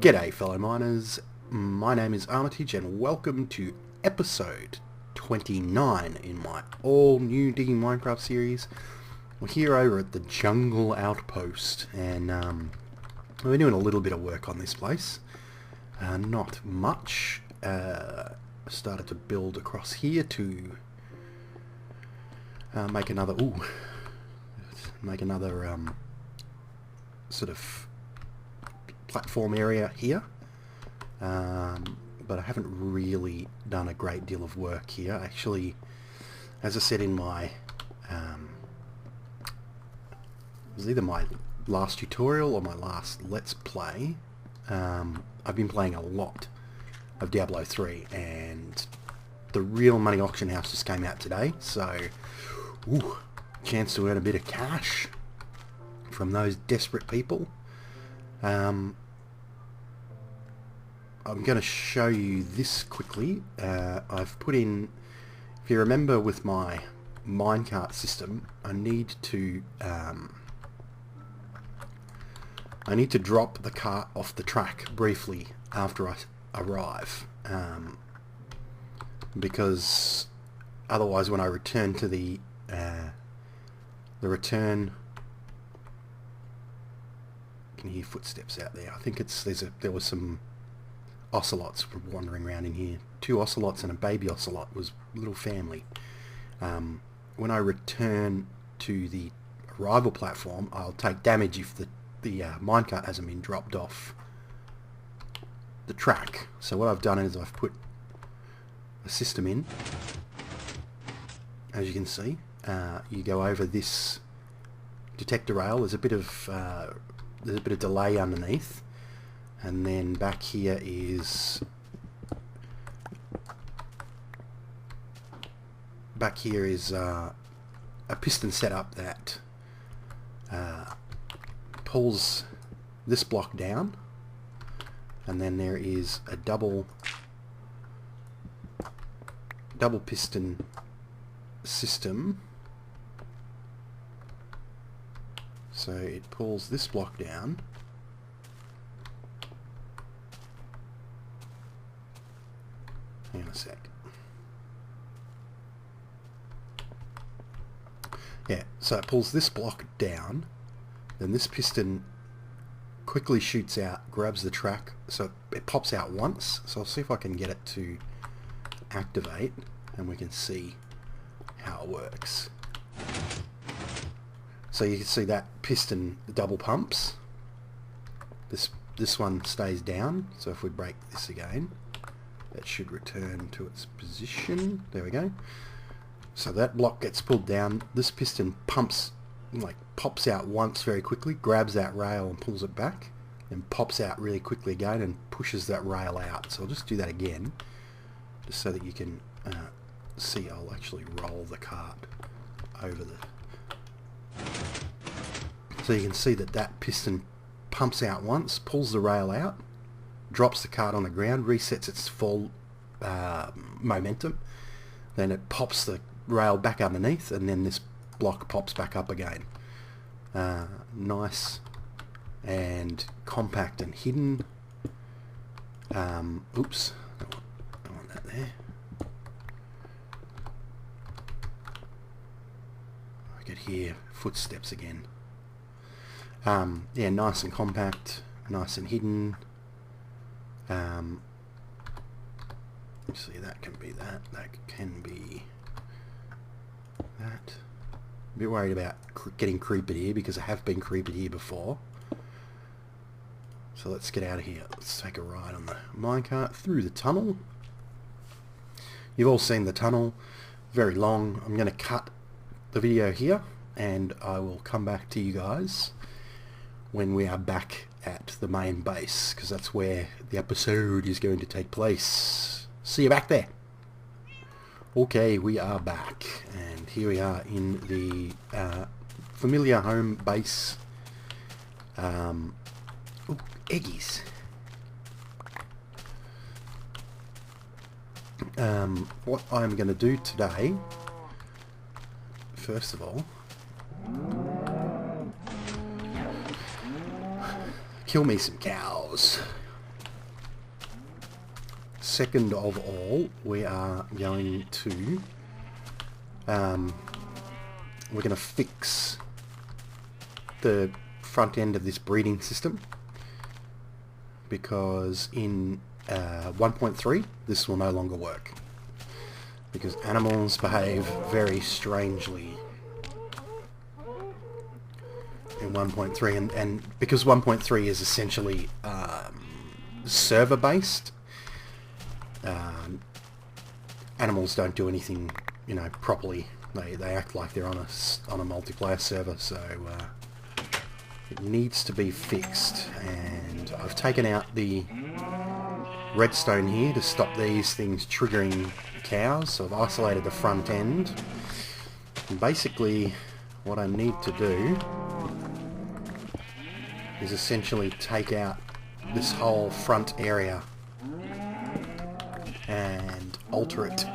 G'day fellow miners, my name is Armitage and welcome to episode 29 in my all new Digging Minecraft series. We're here over at the Jungle Outpost and we're doing a little bit of work on this place. Not much. Started to build across here to make another sort of platform area here, but I haven't really done a great deal of work here. Actually, as I said in my it was either my last tutorial or my last Let's Play, I've been playing a lot of Diablo 3 and the real money auction house just came out today, so chance to earn a bit of cash from those desperate people. I'm going to show you this quickly. I've put in, if you remember with my minecart system, I need to drop the cart off the track briefly after I arrive, because otherwise when I return to the return, you can hear footsteps out there. I think there was some ocelots wandering around in here. 2 ocelots and a baby ocelot. Was a little family. When I return to the arrival platform, I'll take damage if the minecart hasn't been dropped off the track. So what I've done is I've put a system in. As you can see, you go over this detector rail. There's a bit of delay underneath, and then back here is a piston setup that pulls this block down, and then there is a double piston system. So it pulls this block down, hang on a sec. Yeah, so it pulls this block down, then this piston quickly shoots out, grabs the track, so it pops out once. So I'll see if I can get it to activate and we can see how it works. So you can see that piston double pumps. This one stays down, so if we break this again, it should return to its position. There we go. So that block gets pulled down, this piston pops out once very quickly, grabs that rail and pulls it back, then pops out really quickly again and pushes that rail out. So I'll just do that again, just so that you can see. I'll actually roll the cart over the... So you can see that piston pumps out once, pulls the rail out, drops the cart on the ground, resets its full momentum, then it pops the rail back underneath, and then this block pops back up again. Nice and compact and hidden. Oops, don't want that there. I could hear footsteps again. Yeah, nice and compact, nice and hidden. See, that can be that can be that. A bit worried about getting creepered here because I have been creepered here before. So let's get out of here. Let's take a ride on the minecart through the tunnel. You've all seen the tunnel, very long. I'm going to cut the video here and I will come back to you guys when we are back at the main base, because that's where the episode is going to take place. See you back there. Okay, we are back, and here we are in the familiar home base. Eggies. What I'm going to do today, first of all, kill me some cows. second of all, we are going to fix the front end of this breeding system, because in 1.3 this will no longer work, because animals behave very strangely in 1.3, and because 1.3 is essentially server based, animals don't do anything, you know, properly. They act like they're on a multiplayer server, so it needs to be fixed. And I've taken out the redstone here to stop these things triggering cows, so I've isolated the front end. And basically what I need to do is essentially take out this whole front area and alter it.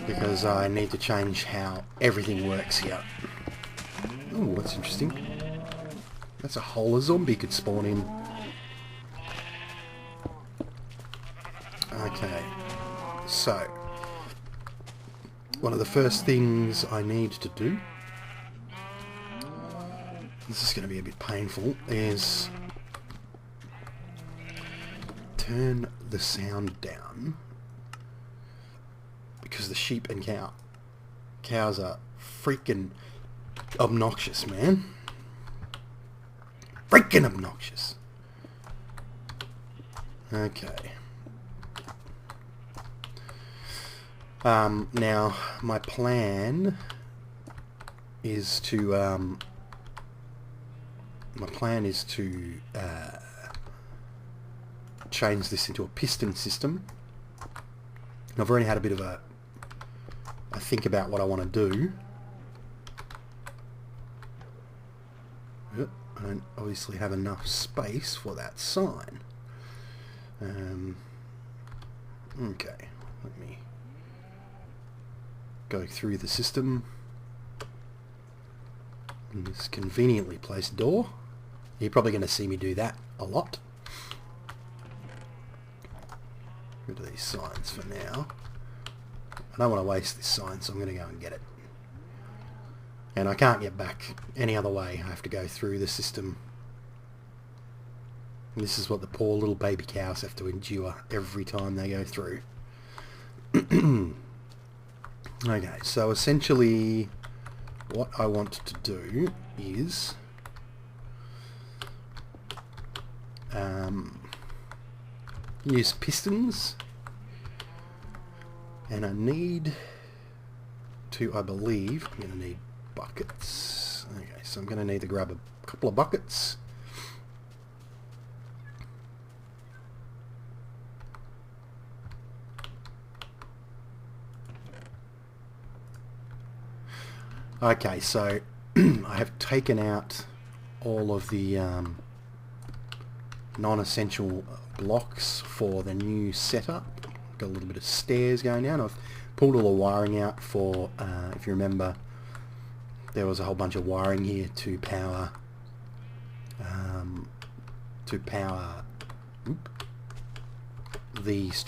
Because I need to change how everything works here. Oh, that's interesting. That's a hole a zombie could spawn in. Okay, so one of the first things I need to do, this is going to be a bit painful, is turn the sound down, because the sheep and cows are freaking obnoxious, man. Freaking obnoxious. Okay. Now my plan is to change this into a piston system. I've already had a bit of a think about what I want to do. I don't obviously have enough space for that sign. Okay, let me go through the system. And this conveniently placed door. You're probably going to see me do that a lot. Rid of these signs for now. I don't want to waste this sign, so I'm going to go and get it. And I can't get back any other way. I have to go through the system. And this is what the poor little baby cows have to endure every time they go through. Okay, so essentially what I want to do is use pistons, and I need to, I believe, I'm going to need buckets. Okay, so I'm going to need to grab a couple of buckets. Okay, so I have taken out all of the non-essential blocks for the new setup. Got a little bit of stairs going down. I've pulled all the wiring out for, if you remember, there was a whole bunch of wiring here to power these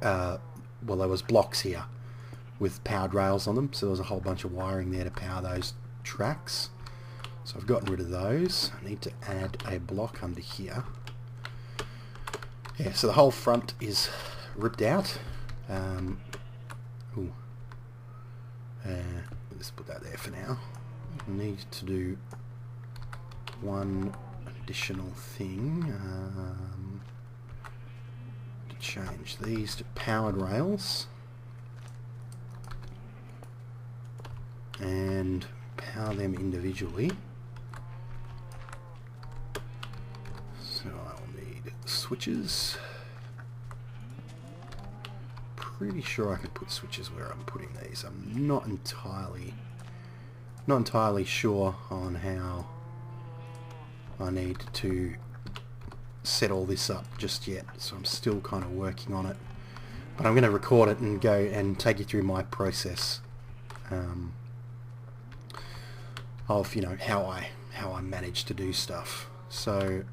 well, there was blocks here with powered rails on them, so there was a whole bunch of wiring there to power those tracks. So I've gotten rid of those. I need to add a block under here. Yeah, so the whole front is ripped out. Let's put that there for now. I need to do one additional thing. To change these to powered rails. And power them individually. So I'll need switches. Pretty sure I can put switches where I'm putting these. I'm not entirely sure on how I need to set all this up just yet, so I'm still kind of working on it. But I'm going to record it and go and take you through my process of, you know, how how I manage to do stuff. So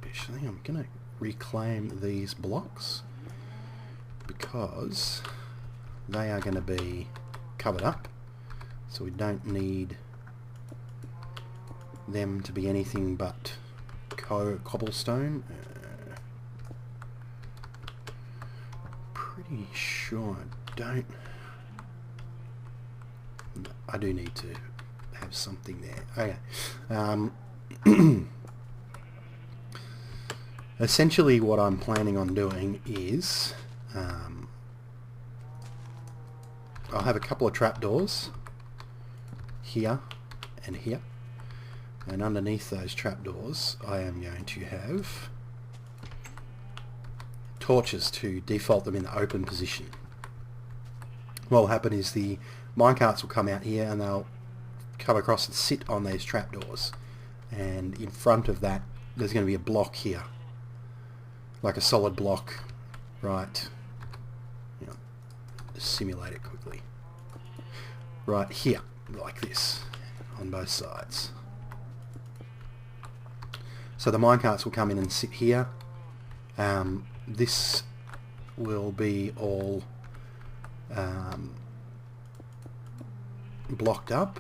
actually I'm going to reclaim these blocks because they are going to be covered up, so we don't need them to be anything but cobblestone. Pretty sure I do need to have something there. Okay. Essentially what I'm planning on doing is I'll have a couple of trapdoors here and here, and underneath those trapdoors I am going to have torches to default them in the open position. What will happen is the minecarts will come out here and they'll come across and sit on these trapdoors, and in front of that there's going to be a block here, like a solid block, right? You know, simulate it quickly. Right here, like this, on both sides. So the minecarts will come in and sit here. This will be all blocked up.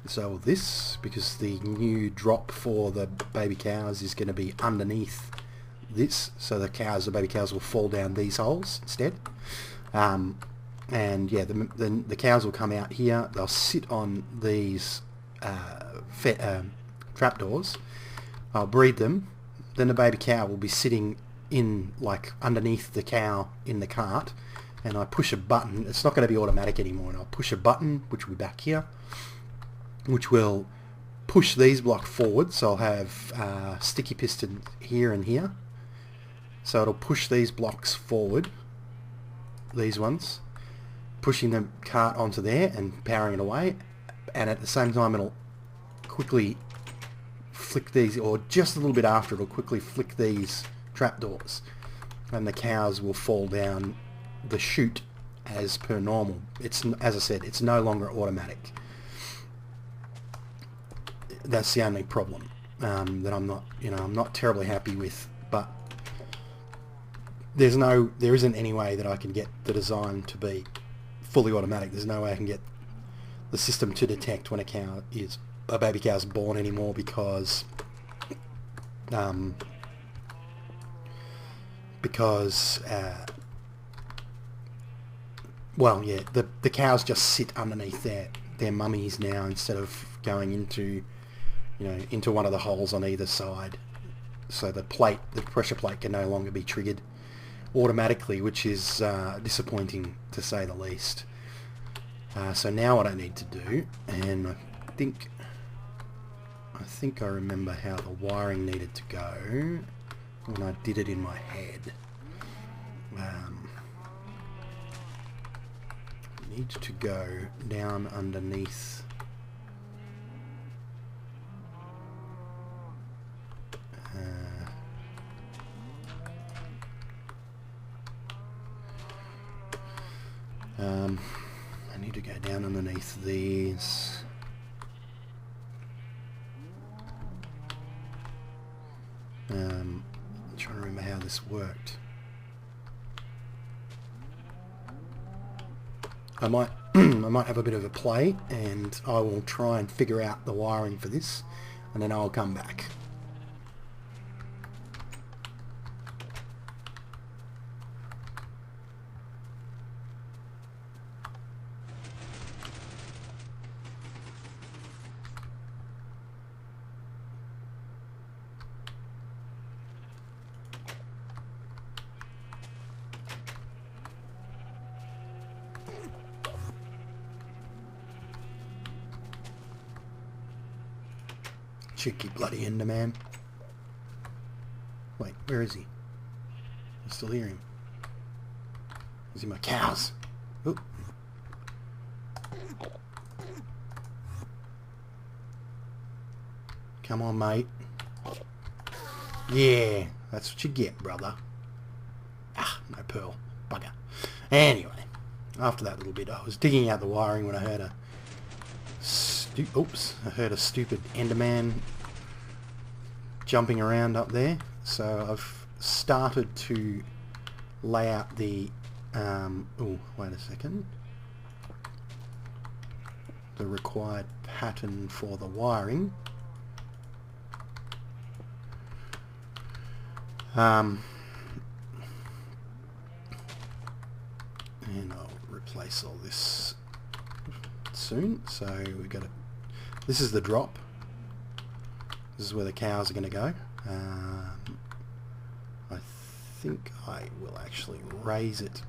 So this, because the new drop for the baby cows is going to be underneath this, so the baby cows will fall down these holes instead. And yeah, the cows will come out here, they'll sit on these trapdoors, I'll breed them, then the baby cow will be sitting in, like, underneath the cow in the cart, and I push a button. It's not going to be automatic anymore, and I'll push a button, which will be back here, which will push these blocks forward. So I'll have sticky piston here and here, so it'll push these blocks forward, these ones, pushing the cart onto there and powering it away, and at the same time it'll quickly flick these, or just a little bit after, it'll quickly flick these trapdoors, and the cows will fall down the chute as per normal. It's, as I said, it's no longer automatic. That's the only problem that I'm not terribly happy with, but there isn't any way that I can get the design to be fully automatic. There's no way I can get the system to detect when a baby cow's born anymore, because well, yeah, the cows just sit underneath their mummies now, instead of going into one of the holes on either side. So the pressure plate can no longer be triggered automatically, which is disappointing to say the least. So now what I need to do, and I think I remember how the wiring needed to go when I did it in my head. Need to go down underneath I need to go down underneath these. I'm trying to remember how this worked. I might have a bit of a play, and I will try and figure out the wiring for this, and then I'll come back. Cheeky bloody Enderman. Wait, where is he? I still hear him. Is he my cows? Oop. Come on, mate. Yeah, that's what you get, brother. Ah, no pearl. Bugger. Anyway, after that little bit, I was digging out the wiring when I heard a stupid Enderman jumping around up there. So I've started to lay out the wait a second, the required pattern for the wiring. And I'll replace all this soon. So we've got this is the drop. This is where the cows are going to go. I think I will actually raise it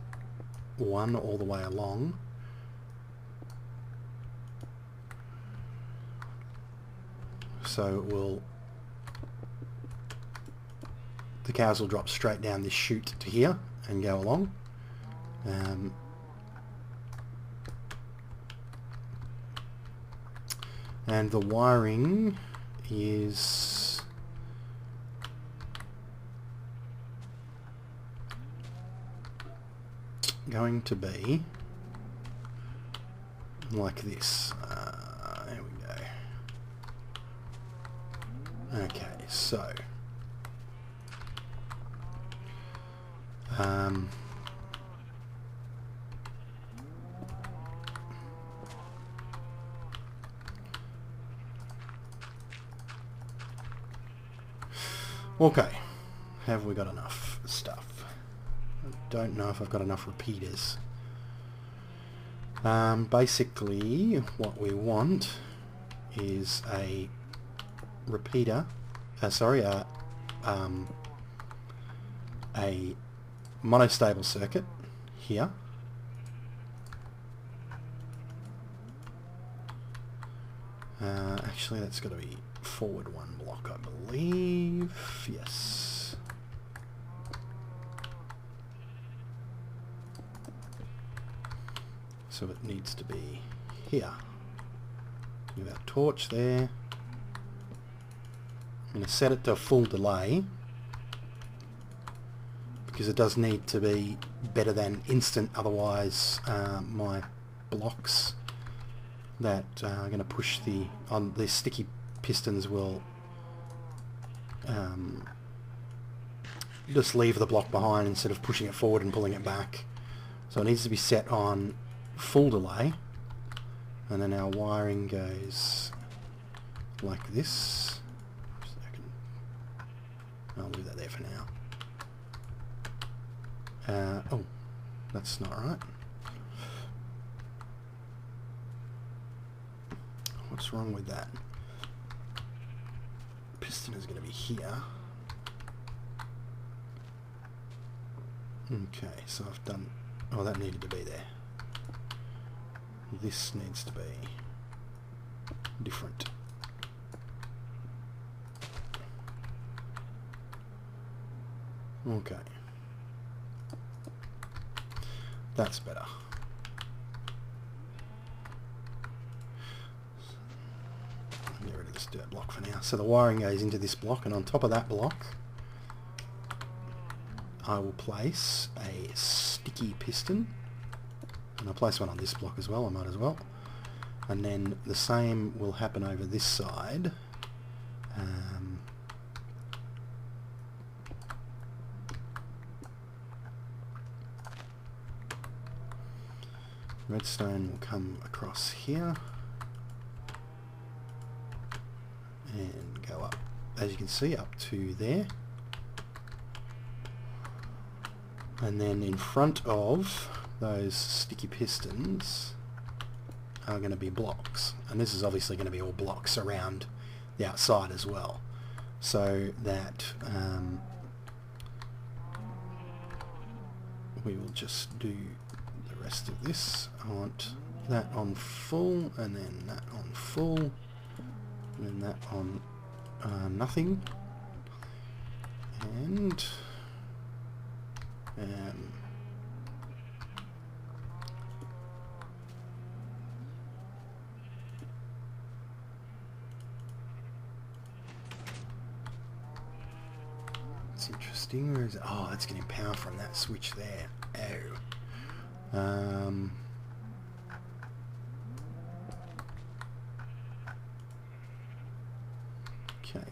one all the way along. So it will, the cows will drop straight down this chute to here and go along. And the wiring is going to be like this. There we go. Okay, so okay, have we got enough stuff? I don't know if I've got enough repeaters. Basically what we want is a repeater, a monostable circuit here. Actually that's got to be forward one block, I believe. Yes. So it needs to be here. With our torch there. I'm going to set it to full delay because it does need to be better than instant, otherwise my blocks that are going to push the sticky pistons will just leave the block behind instead of pushing it forward and pulling it back. So it needs to be set on full delay, and then our wiring goes like this. I'll leave that there for now. Oh, that's not right. What's wrong with that? Piston is going to be here. Okay, so I've done... Oh, that needed to be there. This needs to be different. Okay. That's better. Get rid of this dirt block for now. So the wiring goes into this block, and on top of that block I will place a sticky piston, and I'll place one on this block as well, I might as well. And then the same will happen over this side. Redstone will come across here and go up, as you can see, up to there. And then in front of those sticky pistons are going to be blocks, and this is obviously going to be all blocks around the outside as well, so that we will just do the rest of this. I want that on full, and then that on full, and then that on nothing, and it's interesting. Where is it? Oh, that's getting power from that switch there. Oh, Okay,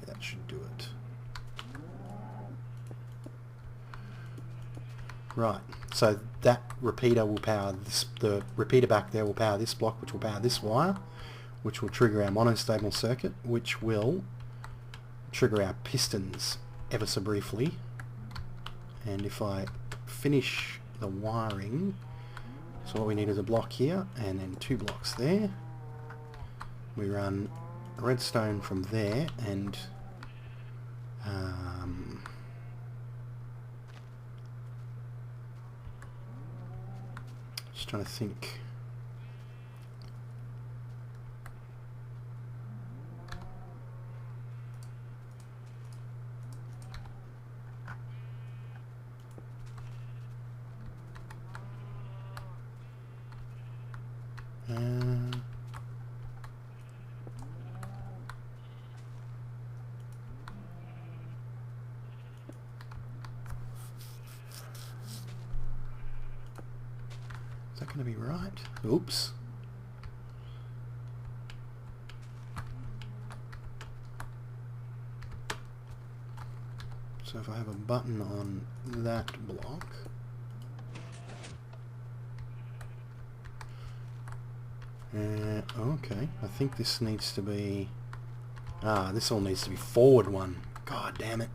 that should do it. Right, so that repeater will power this, the repeater back there will power this block, which will power this wire, which will trigger our monostable circuit, which will trigger our pistons ever so briefly. And if I finish the wiring, so what we need is a block here and then 2 blocks there. We run redstone from there and just trying to think. Is that going to be right? Oops. So if I have a button on that block, okay, I think this needs to be, this all needs to be forward one. God damn it.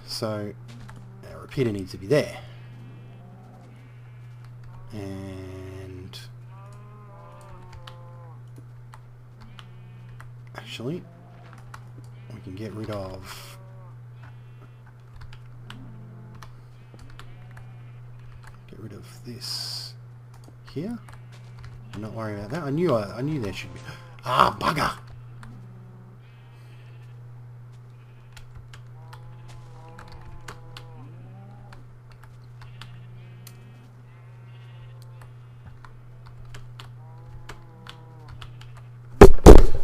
So our repeater needs to be there, and actually we can get rid of this here. I'm not worried about that. I knew there should be. Bugger.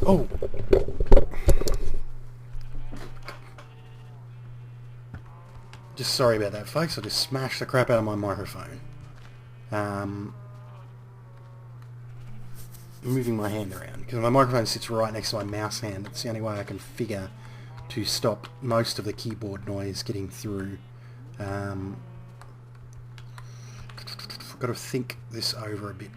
Oh! Just sorry about that, folks. I just smashed the crap out of my microphone. Moving my hand around, because my microphone sits right next to my mouse hand. That's the only way I can figure to stop most of the keyboard noise getting through. I've got to think this over a bit.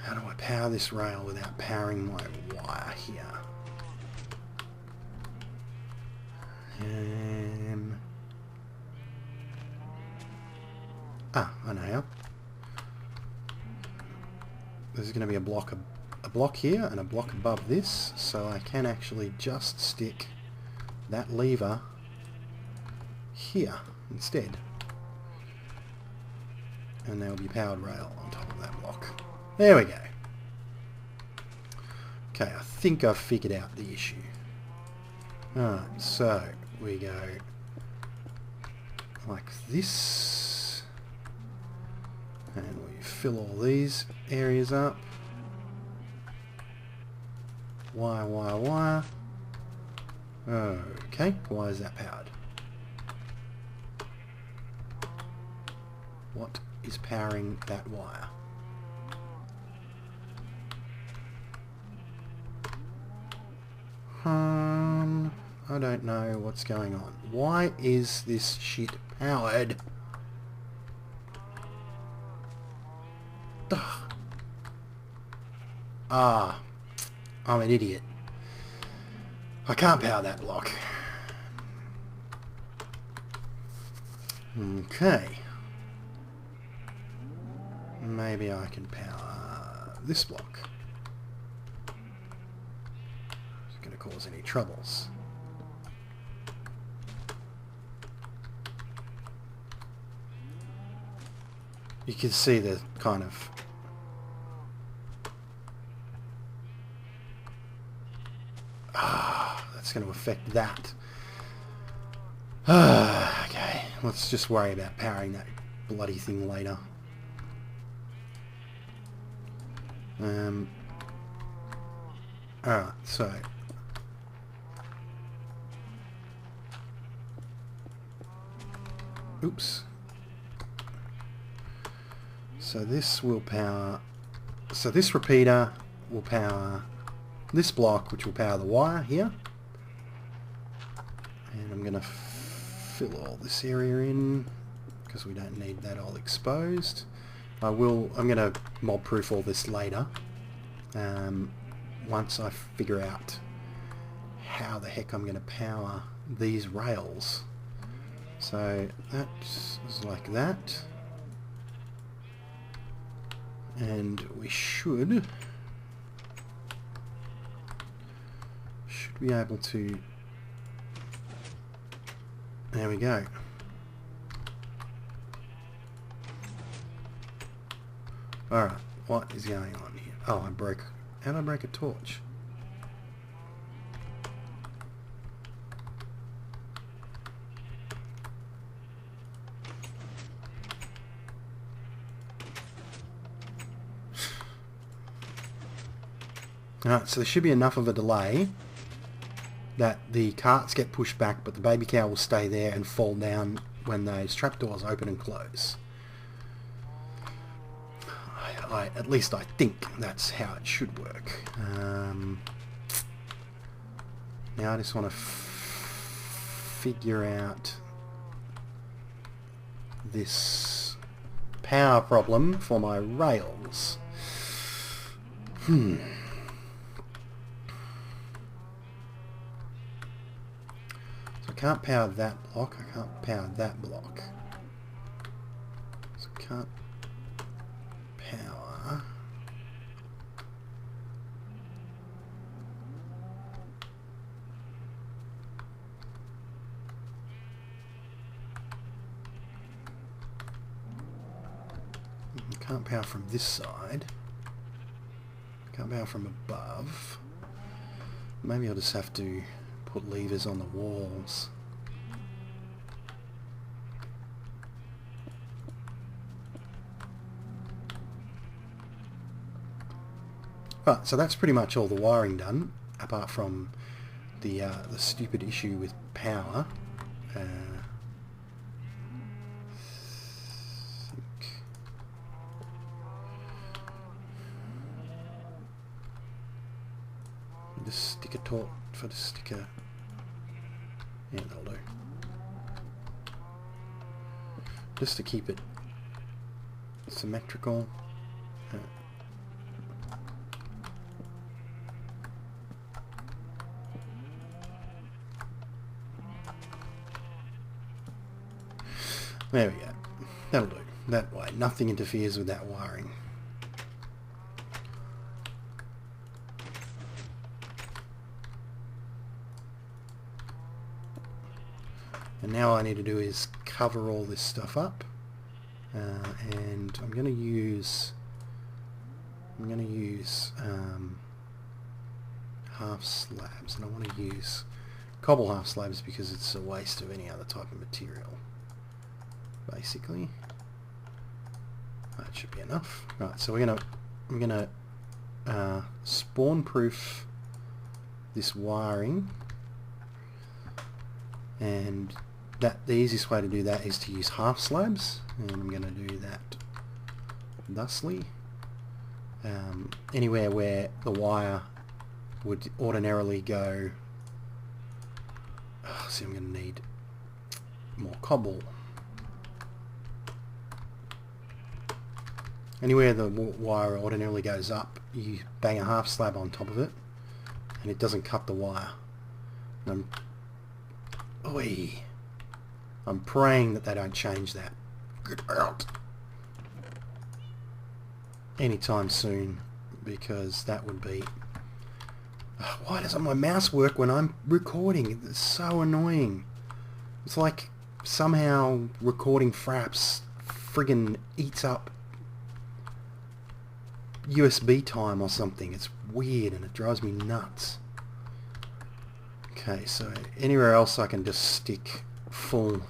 How do I power this rail without powering my wire here? I know how. There's going to be a block here and a block above this, so I can actually just stick that lever here instead. And there will be powered rail on top of that block. There we go. Okay, I think I've figured out the issue. Alright, so we go like this, and we fill all these areas up. Wire. Okay, why is that powered? What is powering that wire? I don't know what's going on. Why is this shit powered? Ugh. I'm an idiot. I can't power that block. Okay. Maybe I can power this block. It's going to cause any troubles. You can see the kind of going to affect that. Okay, let's just worry about powering that bloody thing later. Alright, so oops. So this will power, so this repeater will power this block, which will power the wire here. And I'm going to fill all this area in because we don't need that all exposed. I'm going to mob proof all this later, once I figure out how the heck I'm going to power these rails. So that's like that, and we should be able to, there we go. Alright, what is going on here? Oh, I broke, how did I break a torch? Alright, so there should be enough of a delay that the carts get pushed back, but the baby cow will stay there and fall down when those trapdoors open and close. At least I think that's how it should work. Now I just want to figure out this power problem for my rails. So I can't power that block, I can't power that block. So I can't power. I can't power from this side. I can't power from above. Maybe I'll just have to put levers on the walls. Right, so that's pretty much all the wiring done, apart from the stupid issue with power. Just stick a torch for the sticker. Yeah, that'll do. Just to keep it symmetrical. There we go. That'll do. That way, nothing interferes with that wiring. And now all I need to do is cover all this stuff up, and I'm going to use half slabs, and I want to use cobble half slabs because it's a waste of any other type of material. Basically, that should be enough. Right, so I'm gonna spawn proof this wiring, and the easiest way to do that is to use half slabs, and I'm going to do that thusly. Anywhere where the wire would ordinarily go, see, I'm going to need more cobble. Anywhere the wire ordinarily goes up, you bang a half slab on top of it, and it doesn't cut the wire. And I'm praying that they don't change that. Get out! Anytime soon, because that would be... Why doesn't my mouse work when I'm recording? It's so annoying. It's like somehow recording fraps friggin' eats up USB time or something. It's weird and it drives me nuts. Okay, so anywhere else I can just stick full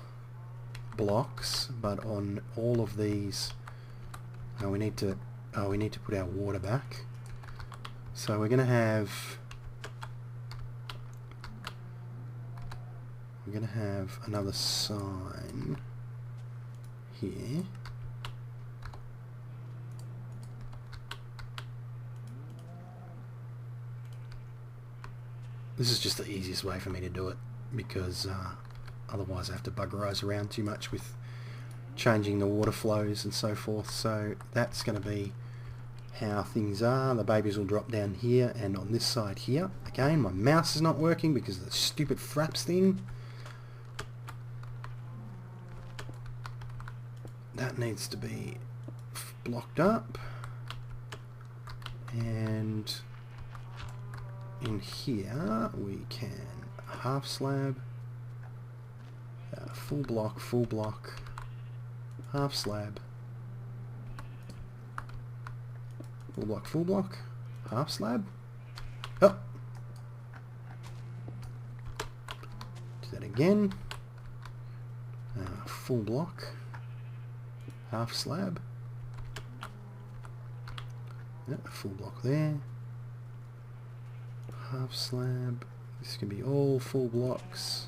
blocks, but on all of these, we need to put our water back. So we're going to have another sign here. This is just the easiest way for me to do it, because otherwise I have to buggerise around too much with changing the water flows and so forth. So that's going to be how things are. The babies will drop down here, and on this side here, again, my mouse is not working because of the stupid fraps thing. That needs to be blocked up, and in here we can half slab, full block, half slab, full block, half slab. Oh, do that again. Full block, half slab, full block there, half slab. This can be all full blocks,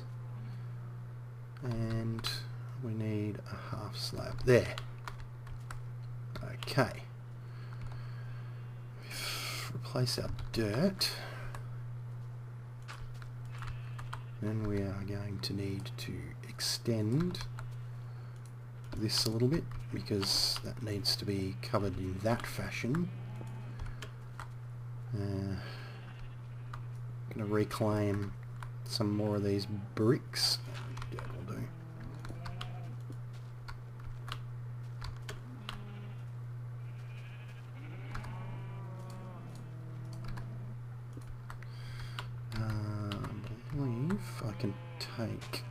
and we need a half slab there. Okay, replace our dirt, then we are going to need to extend this a little bit, because that needs to be covered in that fashion. Going to reclaim some more of these bricks. Yeah, will do. I believe I can take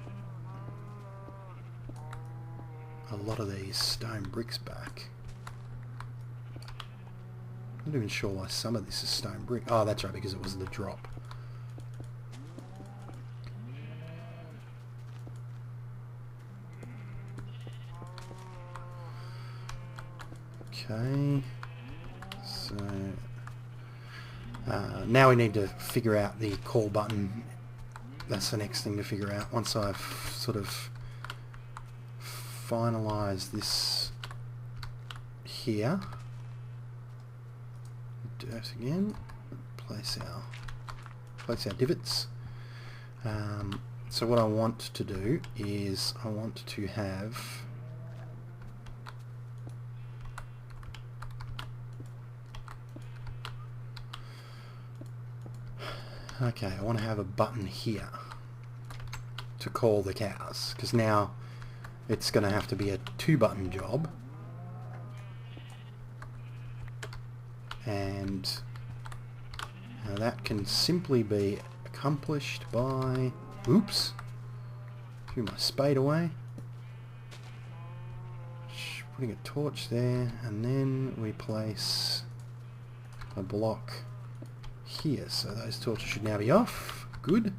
a lot of these stone bricks back. I'm not even sure why some of this is stone brick. Oh, that's right, because it was the drop. Okay, so now we need to figure out the call button. That's the next thing to figure out. Once I've sort of finalised this here, dirt again, place our divots. So what I want to do is I want to have I want to have a button here to call the cows, because now it's going to have to be a 2-button job, and that can simply be accomplished by, oops, threw my spade away, putting a torch there, and then we place a block here, so those torches should now be off. Good.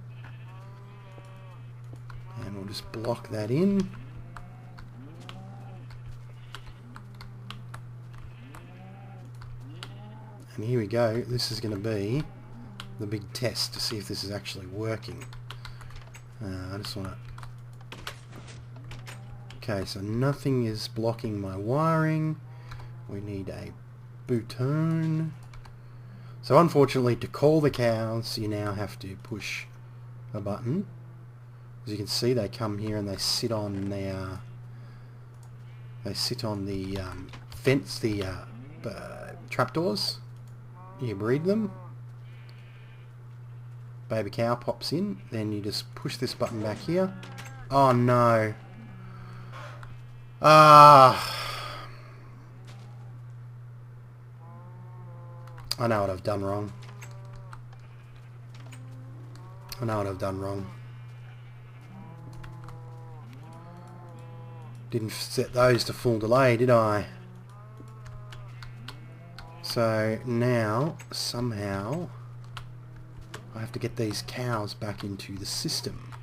And we'll just block that in. And here we go. This is going to be the big test to see if this is actually working. I just want to... Okay, so nothing is blocking my wiring. We need a button. So unfortunately, to call the cows, you now have to push a button. As you can see, they come here and they sit on their... They sit on the fence, the trapdoors. You breed them. Baby cow pops in. Then you just push this button back here. Oh no. I know what I've done wrong. Didn't set those to full delay, did I? So now, somehow, I I have to get these cows back into the system.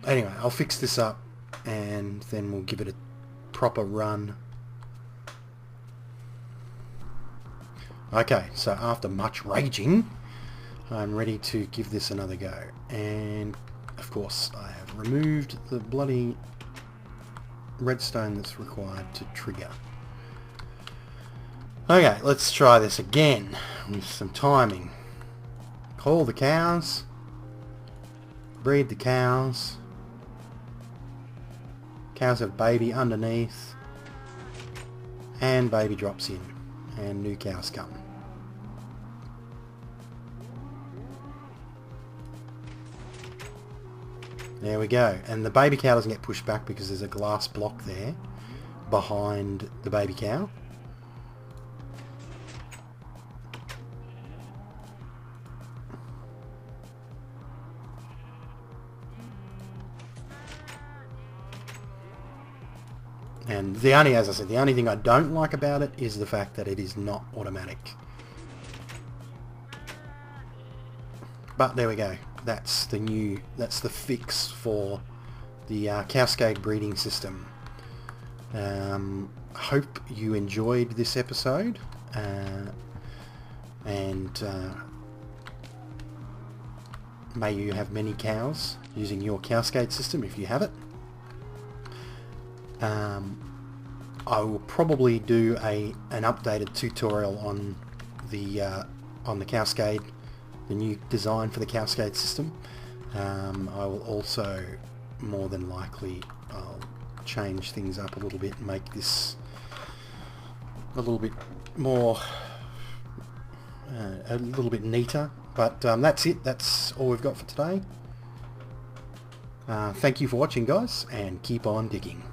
Anyway, I'll fix this up and then we'll give it a proper run. Okay, so after much raging, I'm ready to give this another go. And of course, I have removed the bloody redstone that's required to trigger. Okay, let's try this again with some timing. Call the cows. Breed the cows. Cows have baby underneath. And baby drops in. And new cows come. There we go. And the baby cow doesn't get pushed back because there's a glass block there behind the baby cow. And the only, as I said, the only thing I don't like about it is the fact that it is not automatic. But there we go. That's the fix for the cowscade breeding system. Hope you enjoyed this episode, and may you have many cows using your cowscade system if you have it. I will probably do an updated tutorial on the cowscade, the new design for the cowscade system. I will also, more than likely, I'll change things up a little bit and make this a little bit more, a little bit neater. But that's it. That's all we've got for today. Thank you for watching, guys, and keep on digging.